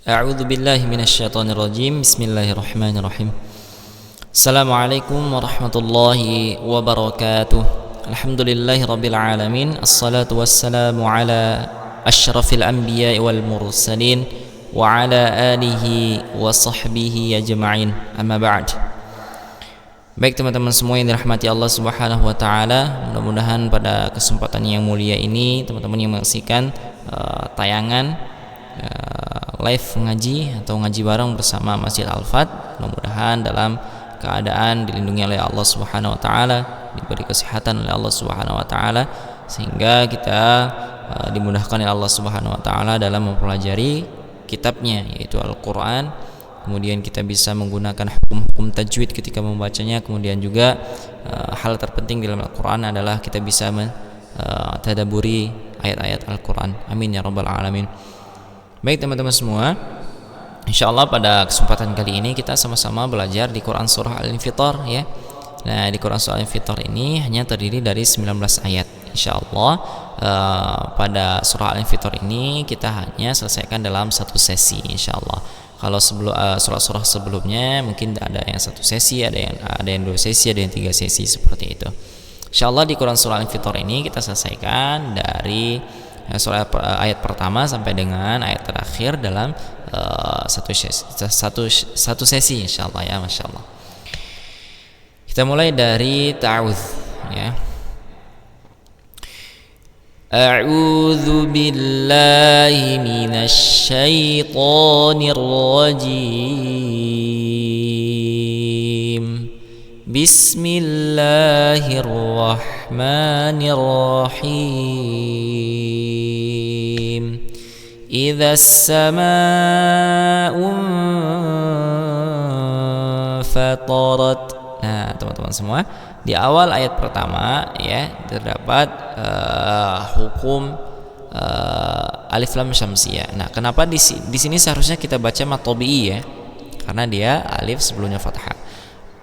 A'udzu billahi minasyaitonir rajim. Bismillahirrahmanirrahim. Assalamualaikum warahmatullahi wabarakatuh. Alhamdulillahirabbil alamin. Assalatu wassalamu ala asyrafil anbiya'i wal mursalin wa ala alihi wa sahbihi ajma'in. Amma ba'd. Baik teman-teman semua yang dirahmati Allah Subhanahu wa taala, mudah-mudahan pada kesempatan yang mulia ini teman-teman yang menyaksikan tayangan live ngaji atau ngaji bareng bersama Masjid Al-Fat, mudah-mudahan dalam keadaan dilindungi oleh Allah Subhanahu wa taala, diberi kesehatan oleh Allah Subhanahu wa taala, sehingga kita dimudahkan oleh Allah Subhanahu wa taala dalam mempelajari kitabnya yaitu Al-Qur'an. Kemudian kita bisa menggunakan hukum-hukum tajwid ketika membacanya. Kemudian juga hal terpenting dalam Al-Qur'an adalah kita bisa tadabburi ayat-ayat Al-Qur'an. Amin ya rabbal alamin. Baik teman-teman semua, insyaallah pada kesempatan kali ini kita sama-sama belajar di Quran Surah Al-Infitar ya. Nah, di Quran Surah Al-Infitar ini hanya terdiri dari 19 ayat. Insyaallah pada Surah Al-Infitar ini kita hanya selesaikan dalam satu sesi insyaallah. Kalau sebelum surah-surah sebelumnya mungkin ada yang satu sesi, ada yang dua sesi, ada yang tiga sesi seperti itu. Insyaallah di Quran Surah Al-Infitar ini kita selesaikan dari ayat pertama sampai dengan ayat terakhir dalam satu sesi insyaallah ya, masyaallah. Kita mulai dari ta'awudz ya. A'udzu billahi minasy syaithanir rajim. Bismillahirrahmanirrahim. Idza as-samaa'u fatarat. Nah, teman-teman semua, di awal ayat pertama ya terdapat hukum alif lam syamsiyah. Nah, kenapa di sini seharusnya kita baca mat tabi'i ya? Karena dia alif sebelumnya fathah.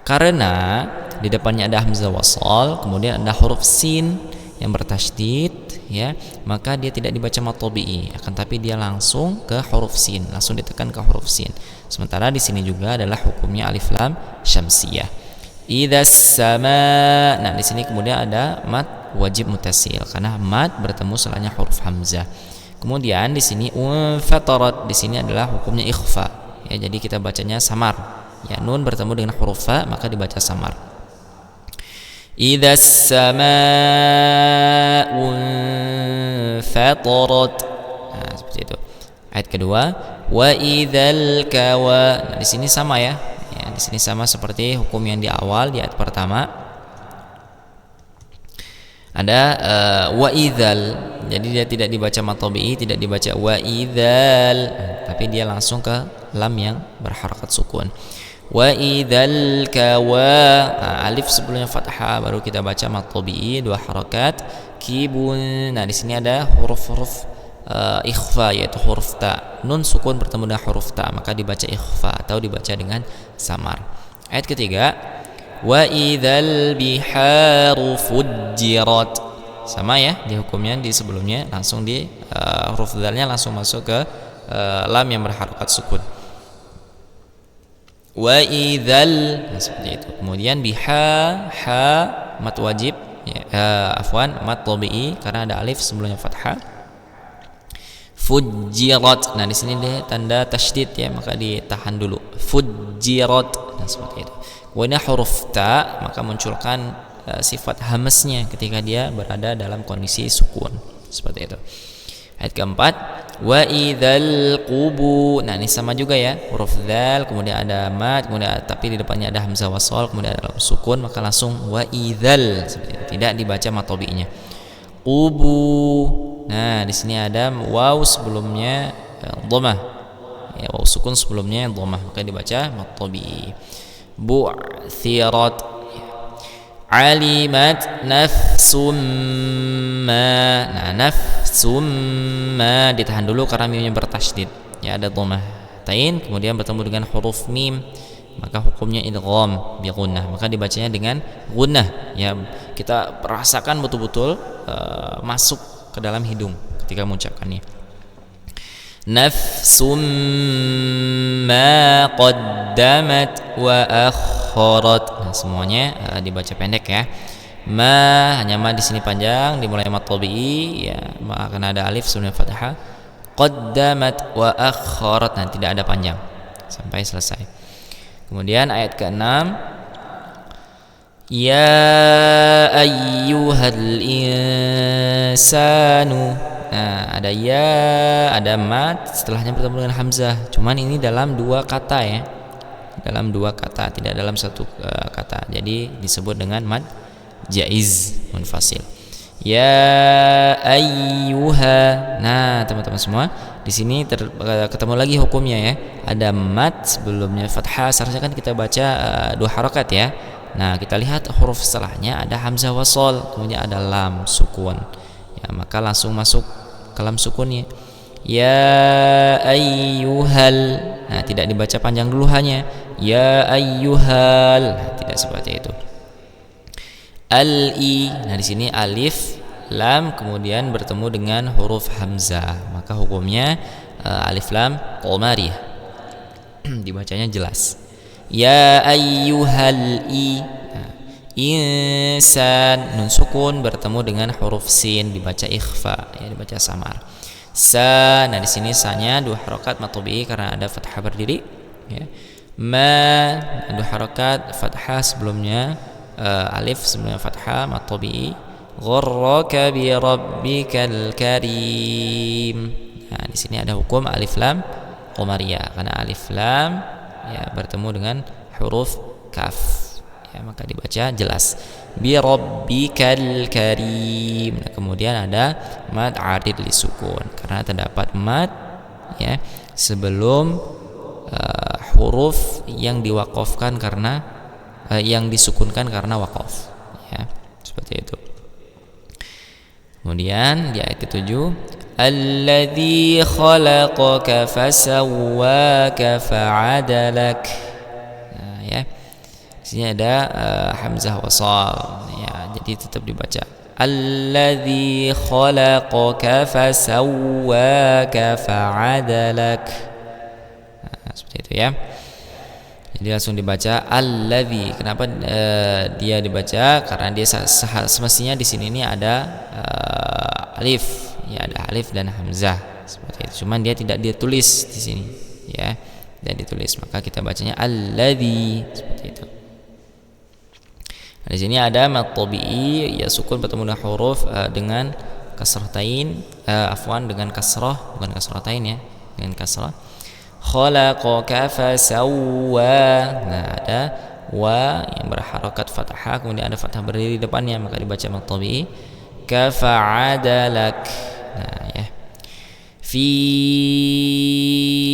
Karena di depannya ada hamzah wasal, kemudian ada huruf sin yang bertasydid ya, maka dia tidak dibaca mat tabi'i, akan tapi dia langsung ke huruf sin, langsung ditekan ke huruf sin. Sementara di sini juga adalah hukumnya alif lam syamsiyah. Idzas sama. Nah, di sini kemudian ada mad wajib mutasil karena mad bertemu setelahnya huruf hamzah. Kemudian di sini fatarat, di sini adalah hukumnya ikhfa ya, jadi kita bacanya samar. Ya, nun bertemu dengan huruf fa maka dibaca samar. Idzas samaa'u fatarat. Nah, seperti itu. Ayat kedua, wa idzal kawa. Nah, di sini sama ya. Ya, di sini sama seperti hukum yang di awal di ayat pertama. Ada wa idzal. Jadi dia tidak dibaca mat tabi'i, tidak dibaca wa idzal, tapi dia langsung ke lam yang berharakat sukun. Wa idzal kawa. Alif sebelumnya fathah baru kita baca mat tabi'i dua harakat kibun. Nah, di sini ada huruf-huruf ikhfa yaitu huruf ta. Nun sukun bertemu dengan huruf ta maka dibaca ikhfa atau dibaca dengan samar. Ayat ketiga, wa idzal biharu fujjirat. Sama ya di hukumnya di sebelumnya, langsung di huruf dzalnya langsung masuk ke lam yang berharakat sukun. Wa idzal, nah, seperti itu. Kemudian biha mat wajib ya, mat tabi'i karena ada alif sebelumnya fathah. Fujjirat. Nah, di sini dia tanda tasydid ya, maka ditahan dulu. Fujjirat. Nah, seperti itu. Kemudian huruf ta maka munculkan sifat hamznya ketika dia berada dalam kondisi sukun. Seperti itu. Ayat keempat, wa idzal qubu. Nah, ini sama juga ya, huruf dzal kemudian ada mad, kemudian tapi di depannya ada hamzah wasal, kemudian ada sukun maka langsung wa idzal, seperti itu. Tidak dibaca mat tabi'inya. Qubu. Nah, di sini ada waw sebelumnya dhammah. Ya, waw sukun sebelumnya dhammah maka dibaca mat tabi'i. Bu'thirat. Alimat nafsum ma. Nah, nafsum ma ditahan dulu karena mimnya bertasydid. Ya, ada dhammah tain kemudian bertemu dengan huruf mim maka hukumnya idgham bi gunnah, maka dibacanya dengan gunnah. Ya, kita rasakan betul-betul masuk ke dalam hidung ketika mengucapkannya. nafsum ma qaddamat wa akharat. Nah, semuanya dibaca pendek ya. Ma, hanya ma di sini panjang, dimulai mat tabi'i ya, karena ada alif sebelumnya fathah. Qaddamat wa akharat, nah tidak ada panjang sampai selesai. Kemudian ayat ke-6, ya ayyuhal insanu. Nah, ada ya, ada mat, setelahnya bertemu dengan hamzah. Cuman ini dalam dua kata ya. Dalam dua kata, tidak dalam satu kata. Jadi disebut dengan mat jaiz munfasil. Ya ayyuha. Nah, teman-teman semua, di sini ketemu lagi hukumnya ya. Ada mat sebelumnya fathah, seharusnya kan kita baca dua harakat ya. Nah, kita lihat huruf setelahnya ada hamzah wasol, kemudian ada lam sukun. Ya, maka langsung masuk ke lam sukunnya. Ya ayyuhal. Nah, tidak dibaca panjang dulu hanya ya ayyuhal. Nah, tidak seperti itu. Al-i. Nah, di sini alif lam kemudian bertemu dengan huruf hamzah, maka hukumnya alif lam qamariyah. Dibacanya jelas. Ya ayyuhal i. Nah, insan nun sukun bertemu dengan huruf sin, dibaca ikhfa ya, dibaca samar. Sa. Nah, di sini sa-nya dua harakat matobi karena ada fathah berdiri ya. Ma, dua harakat fathah sebelumnya alif sebelumnya fathah matobi. Ghurraka bi rabbikal karim. Nah, di sini ada hukum alif lam qamariyah karena alif lam ya bertemu dengan huruf kaf ya, maka dibaca jelas bi rabbikal karim. Nah, kemudian ada mad arid li sukun karena terdapat mad ya sebelum huruf yang diwaqafkan karena yang disukunkan karena waqaf ya, seperti itu. Kemudian di ayat 7, alladzi khalaqaka fasawwaka fa'adalak. Nah, ya. Di sini ada hamzah wasal ya, jadi tetap dibaca alladzi khalaqaka fasawwaka fa'adalak. Nah, seperti itu ya. Jadi langsung dibaca alladzi. Kenapa dia dibaca? Karena dia semestinya di sini ini ada alif, ya ada alif dan hamzah seperti itu. Cuman dia tidak ditulis di sini, ya, tidak ditulis. Maka kita bacanya alladzi seperti itu. Nah, di sini ada mad tabi'i ya sukun bertemu dengan huruf dengan kasratain, dengan kasrah, bukan kasratain ya, dengan kasrah. Khalaqaka fasawwa. Nah, ada wa yang berharakat fathah, kemudian ada fathah berdiri di depannya, maka dibaca mad tabi'i kafa'adalak. Nah, ya. Fi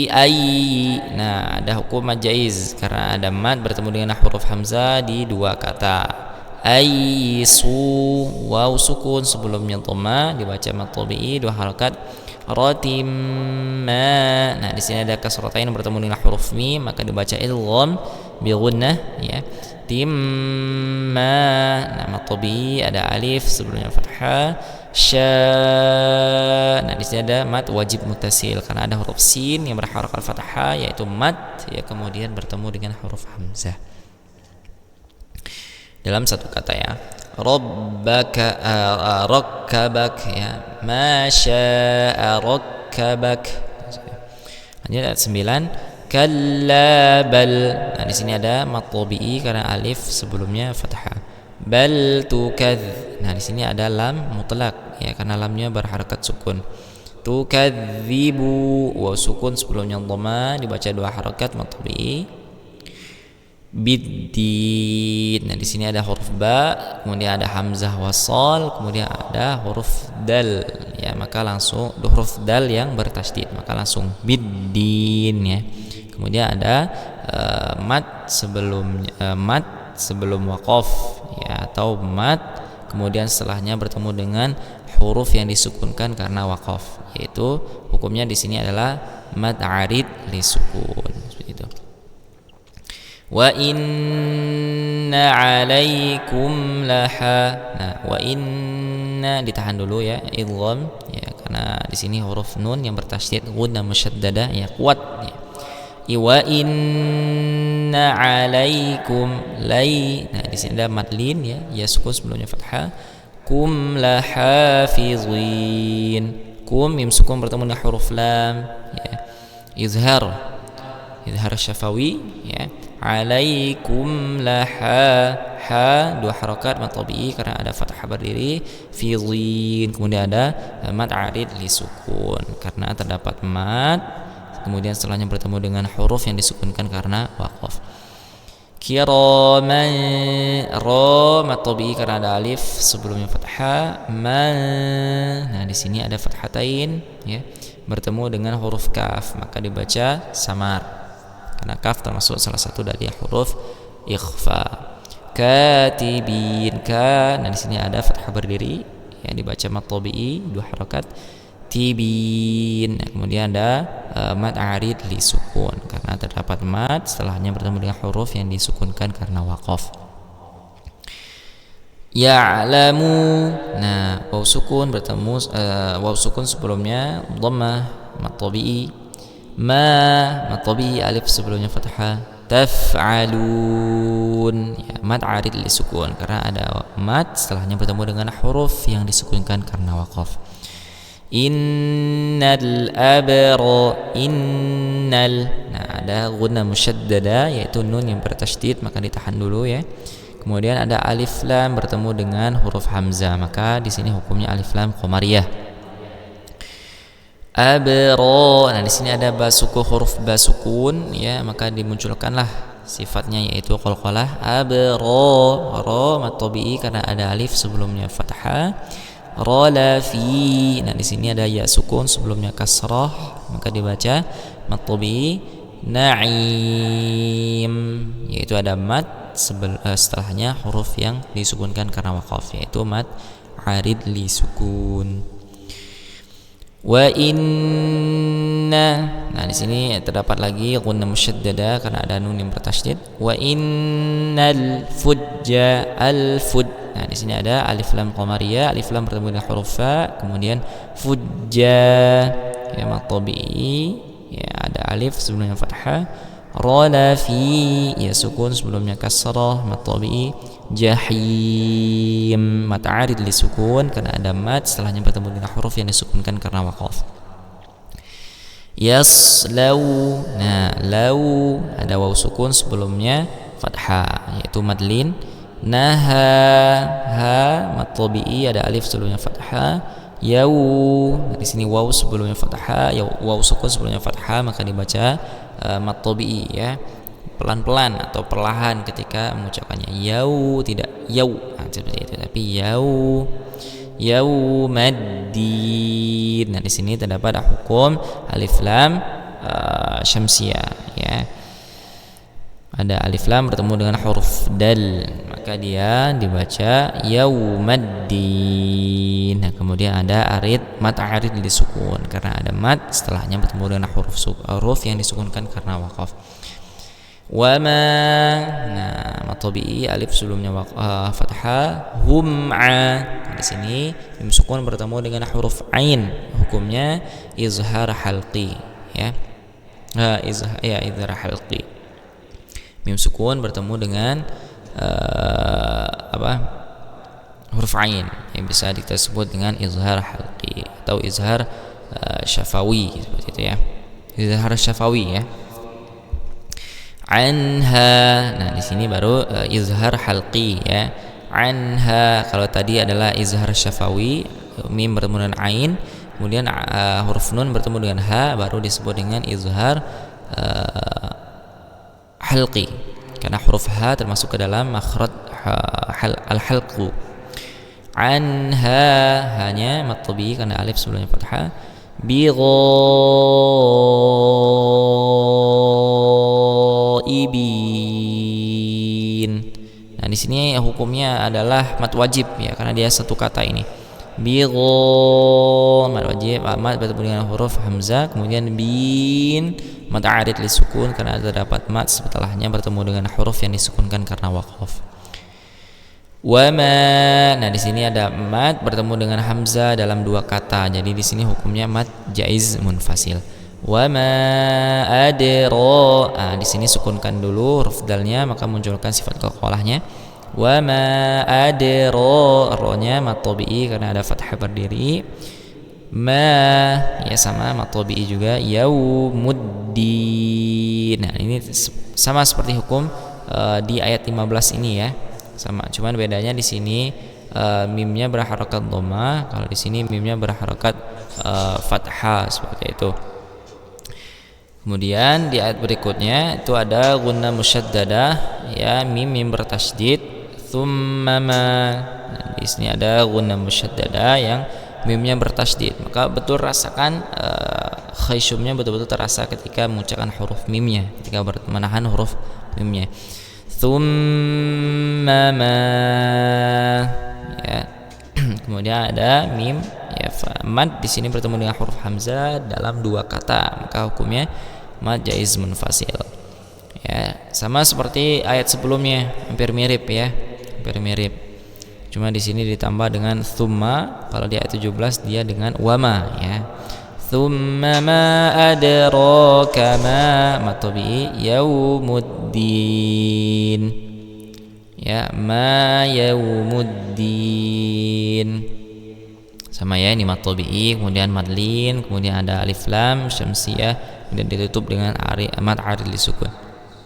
ayyi. Nah, ada hukum mad jaiz karena ada mad bertemu dengan huruf hamzah di dua kata. Aysu, waw sukun sebelumnya dhamma, dibaca mad tabi'i dua harakat. Ratimma. Nah, di sini ada kasratain bertemu dengan huruf mim, maka dibaca idgham bi gunnah ya. Timma. Nah, mad tabi'i ada alif sebelumnya fathah. Sya. Nah, di sini ada mad wajib muttasil karena ada huruf sin yang berharakat fathah yaitu mad ya, kemudian bertemu dengan huruf hamzah dalam satu kata ya. Rabbaka rakkabak ya, ma syaa rakkabak. Ini ayat 9, kalla bal. Nah, di sini ada mad tabi'i karena alif sebelumnya fathah. Bal tukadz. Nah, di sini ada lam mutlak ya karena lamnya berharakat sukun. Tukadzibu, wa sukun sebelumnya dhamma, dibaca dua harakat mad tabi'i. Biddin. Nah, di sini ada huruf ba, kemudian ada hamzah wasal, kemudian ada huruf dal ya, maka langsung huruf dal yang bertasydid, maka langsung biddin ya. Kemudian ada mad sebelum waqaf ya, atau mad kemudian setelahnya bertemu dengan huruf yang disukunkan karena waqaf, yaitu hukumnya di sini adalah mad arid li sukun seperti itu. Wa inna 'alaikum laha. Nah, wa inna ditahan dulu ya, idgham ya, karena di sini huruf nun yang bertasydid ghunnah musyaddadah ya, kuat ya. Wa inna 'alaikum lai. Nah, di sini ada madlin ya, ya sukun sebelumnya fathah. Kum la hafizin. Kum mim sukun bertemu dengan huruf lam ya. Izhar syafawi ya. Alaikum la ha dua harakat mad tabi'i karena ada fathah berdiri, fi dhin, kemudian ada mad arid li sukun karena terdapat mad, kemudian setelahnya bertemu dengan huruf yang disukunkan karena waqaf. Kiraman, ra mad tabi'i karena ada alif sebelumnya fathah, nah di sini ada fathatain ya, bertemu dengan huruf kaf maka dibaca samar karena kaf termasuk salah satu dari huruf ikhfa. Katibin, ka, nah di sini ada fathah berdiri yang dibaca mad tabi'i dua harakat, tibin, nah, kemudian ada mad arid li sukun karena terdapat mad setelahnya bertemu dengan huruf yang disukunkan karena waqaf. Ya'lamu, nah waw sukun bertemu waw sukun sebelumnya dhammah mad tabi'i, mad tabi'i alif sebelumnya fathah, taf'alun ya, mad arid li sukun karena ada mad setelahnya bertemu dengan huruf yang disukunkan karena waqaf. Innal abra, innal, nah ada ghunnah musyaddadah yaitu nun yang bertasydid maka ditahan dulu ya. Kemudian ada alif lam bertemu dengan huruf hamzah maka di sini hukumnya alif lam qamariyah. Abra, nah di sini ada huruf basukun ya, maka dimunculkanlah sifatnya yaitu qalqalah. Abra, ra mad tabi'i karena ada alif sebelumnya fathah. Rala fi, nah di sini ada ya sukun sebelumnya kasrah maka dibaca mad tabi'i. Na'im, yaitu ada mad setelahnya huruf yang disukunkan karena waqaf yaitu mad arid li sukun. Wa inna, nah di sini terdapat lagi ghunnah musyaddadah karena ada nun yang bertasydid. Wa innal fujja, al fud, nah di sini ada alif lam qamariyah, alif lam bertemu dengan huruf fa, kemudian fujja ya mad tabi'i ya, ada alif sebelumnya fathah. Rala fi, ya sukun sebelumnya kasrah mad tabi'i. Jahim, mad arid li sukun karena ada mad setelahnya bertemu dengan huruf yang disukunkan karena waqaf. Yaslau, nah lau ada waw sukun sebelumnya fathah yaitu madlin. Naha, ha mad tabi'i ada alif sebelumnya fathah. Yau, nah, di sini waw sebelumnya fathah, waw sukun sebelumnya fathah maka dibaca mad tabi'i ya, pelan-pelan atau perlahan ketika mengucapkannya. Yau, tidak yau, nah, seperti itu, tapi yau, yaumaddin. Nah di sini terdapat hukum alif lam syamsiyah ya, ada alif lam bertemu dengan huruf dal maka dia dibaca yaumaddin. Nah kemudian ada arid, mad arid disukun karena ada mad setelahnya bertemu dengan huruf yang disukunkan karena waqaf. Wama, nah mad tabi'i alif sebelumnya fathah. Hum'a, di sini mim sukun bertemu dengan huruf ain, hukumnya izhar halqi ya, izhar halqi. Mim sukun bertemu dengan huruf ain yang bisa kita sebut dengan izhar halqi atau izhar syafawi seperti itu ya, izhar syafawi ya. Anha, nah di sini baru izhar halqi ya. Anha, kalau tadi adalah izhar syafawi, mim bertemu dengan ain, kemudian huruf nun bertemu dengan ha, baru disebut dengan izhar halqi karena huruf ha termasuk ke dalam makhraj al-halqu. Anha, hanya mad tabi'i karena alif sebelumnya fathah. Ibin. Nah di sini hukumnya adalah mad wajib ya karena dia satu kata ini. Mad wajib, mad bertemu dengan huruf hamzah, kemudian bin mad arid li sukun karena terdapat mad setelahnya bertemu dengan huruf yang disukunkan karena waqaf. Wama. Nah, di sini ada mad bertemu dengan hamzah dalam dua kata. Jadi di sini hukumnya mad jaiz munfasil. Wama adro. Di sini sukunkan dulu huruf dalnya, maka munculkan sifat qalqalahnya. Wama adro. Ro-nya mad tabi'i karena ada fathah berdiri. Ma ya sama mad tabi'i juga. Yaumuddin. Nah, ini sama seperti hukum di ayat 15 ini ya. Sama, cuman bedanya di sini mimnya berharakat dhamma, kalau di sini mimnya berharakat fathah seperti itu. Kemudian di ayat berikutnya itu ada gunnah musyaddadah ya, mim bertasydid, tsumma ma. Nah, di sini ada gunnah musyaddadah yang mimnya bertasydid, maka betul rasakan khaysyumnya betul-betul terasa ketika mengucapkan huruf mimnya, ketika menahan huruf mimnya. Tsumma ma ya. Kemudian ada mim ya, mad di sini bertemu dengan huruf hamzah dalam dua kata, maka hukumnya mad jaiz munfasil. Ya, sama seperti ayat sebelumnya, hampir mirip ya, hampir mirip. Cuma di sini ditambah dengan tsumma, kalau di ayat 17 dia dengan wama ya. Tsumma ma adraka ma matabi yaumuddin ya, ma yaumuddin sama ya, ini mad tabi'i, kemudian madlin, kemudian ada alif lam syamsiyah, kemudian ditutup dengan mad arid li sukun.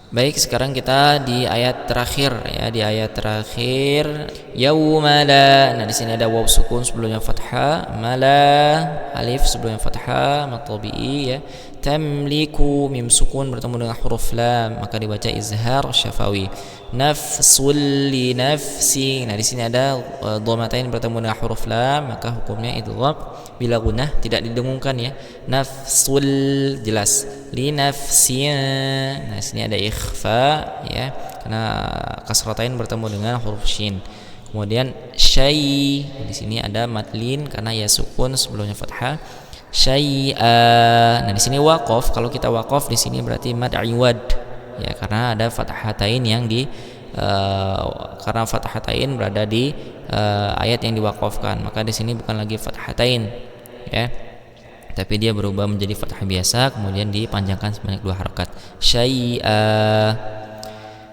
Baik, sekarang kita di ayat terakhir ya, di ayat terakhir yaumala. Nah, di sini ada waw sukun sebelumnya fathah, mala alif sebelumnya fathah, mad tabi'i ya. Tamliku mim sukun bertemu dengan huruf lam, maka dibaca izhar syafawi. Nafsul li nafsi. Nah, di sini ada dhamatain bertemu dengan huruf lam, maka hukumnya idgham bila gunnah, tidak didengungkan ya. Nafsul jelas, li nafsi. Nah, sini ada ikhfa ya, karena kasratain bertemu dengan huruf shin. Kemudian syai, di sini ada madlin karena ya sukun sebelumnya fathah. Syai'a. Nah, di sini waqaf. Kalau kita waqaf di sini berarti mad iwad ya, karena ada fathatain yang karena fathatain berada di ayat yang diwaqafkan, maka di sini bukan lagi fathatain ya, tapi dia berubah menjadi fathah biasa, kemudian dipanjangkan sebanyak 2 harakat. Syai'a.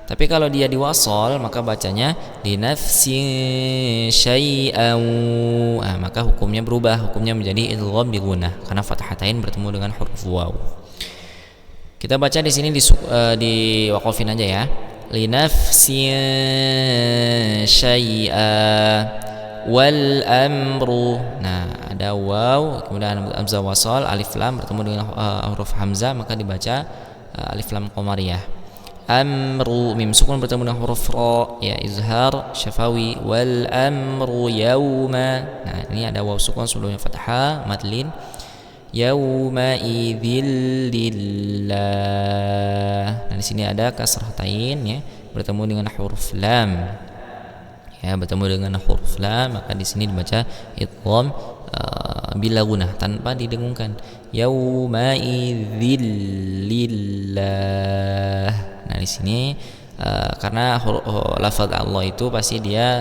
Tapi kalau dia diwasol, maka bacanya li nafsin syai'an. Maka hukumnya berubah, hukumnya menjadi idgham bi gunnah karena fathatain bertemu dengan huruf waw. Kita baca di sini di waqafin aja ya. Li nafsin syai'a wal amru. Nah, ada waw, kemudian hamzah wasal, alif lam bertemu dengan huruf hamzah, maka dibaca alif lam qamariyah. Amru mim sukun bertemu dengan huruf ra ya, izhar syafawi. Wal amru yauma. Nah, ini ada waw sukun sebelumnya fathah, madlin. Yauma idzil lillah. Nah, di sini ada kasratain ya, bertemu dengan huruf lam. Ya, bertemu dengan huruf lam, maka di sini dibaca idgham bila gunnah tanpa didengungkan. Yauma idzil lillah. Nah, di sini karena lafaz Allah itu pasti dia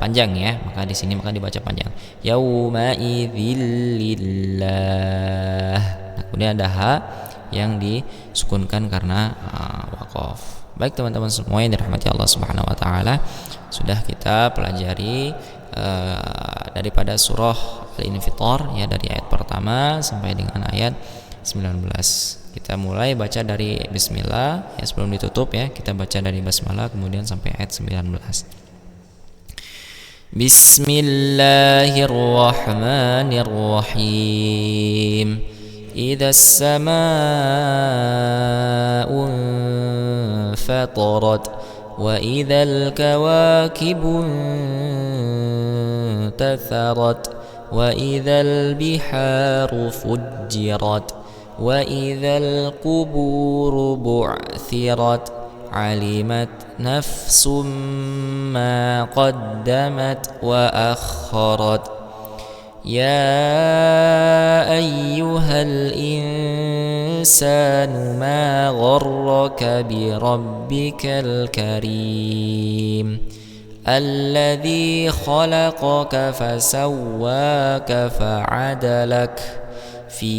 panjang ya, maka di sini dibaca panjang. Yauma idzil lillah. Nah, kemudian ada ha yang disukunkan karena waqaf. Baik teman-teman semua yang dirahmati Allah Subhanahu wa taala, sudah kita pelajari daripada surah Al-Infitar ya, dari ayat pertama sampai dengan ayat 19. Kita mulai baca dari bismillah ya, sebelum ditutup ya, kita baca dari basmalah kemudian sampai ayat 19. Bismillahirrahmanirrahim. Idzas samaa'u fatarat wa idzal kawakibu tatharat wa idzal biharu fujjirat wa idzal quburu bu'thirat alimat nafsum ma qaddamat wa akharat ya ayyuhal insanu ma gharraka bi rabbikal karim الذي خلقك فسواك فعدلك في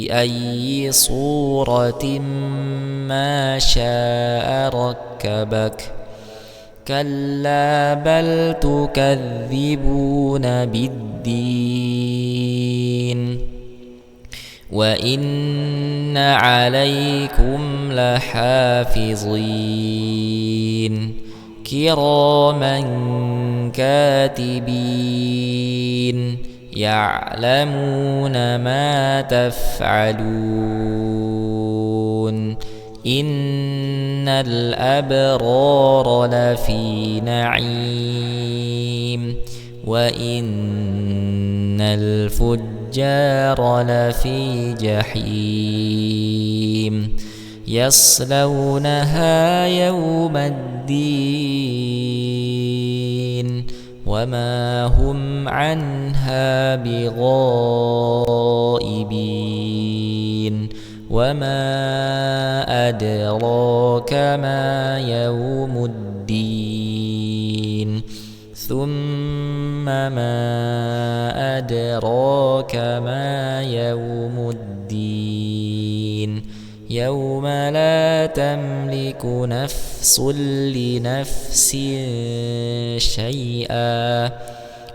أي صورة ما شاء ركبك كلا بل تكذبون بالدين وإن عليكم لحافظين كراما كاتبين يعلمون ما تفعلون إن الأبرار لفي نعيم وإن الفجار لفي جحيم يصلونها يوم الدين وما هم عنها بغائبين وما أدراك ما يوم الدين ثم ما أدراك ما يوم الدين يوم لا تملك نفس لنفس شيئا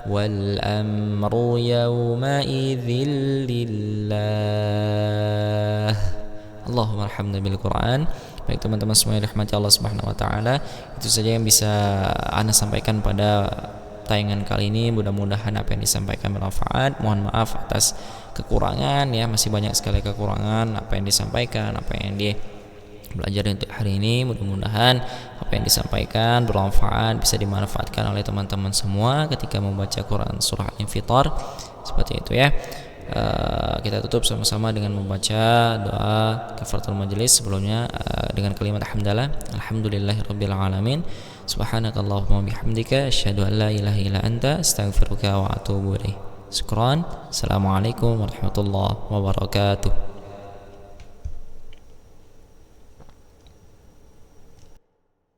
والأمر يومئذ لله. Allahumma arhamna bil Quran. Baik teman-teman semua yang dirahmati Allah Subhanahu wa taala, itu saja yang bisa Ana sampaikan pada tayangan kali ini. Mudah-mudahan apa yang disampaikan bermanfaat. Mohon maaf atas kekurangan ya, masih banyak sekali kekurangan apa yang disampaikan, apa yang belajar untuk hari ini. Mudah-mudahan apa yang disampaikan bermanfaat, bisa dimanfaatkan oleh teman-teman semua ketika membaca Quran surah Al-Infitar. Seperti itu ya. Kita tutup sama-sama dengan membaca doa kafaratul majelis sebelumnya dengan kalimat hamdalah alhamdulillahirabbil alamin subhanakallahumma bihamdika asyhadu an la ilaha illa anta astaghfiruka wa atubu ilaik. Syukran. Assalamualaikum warahmatullahi wabarakatuh.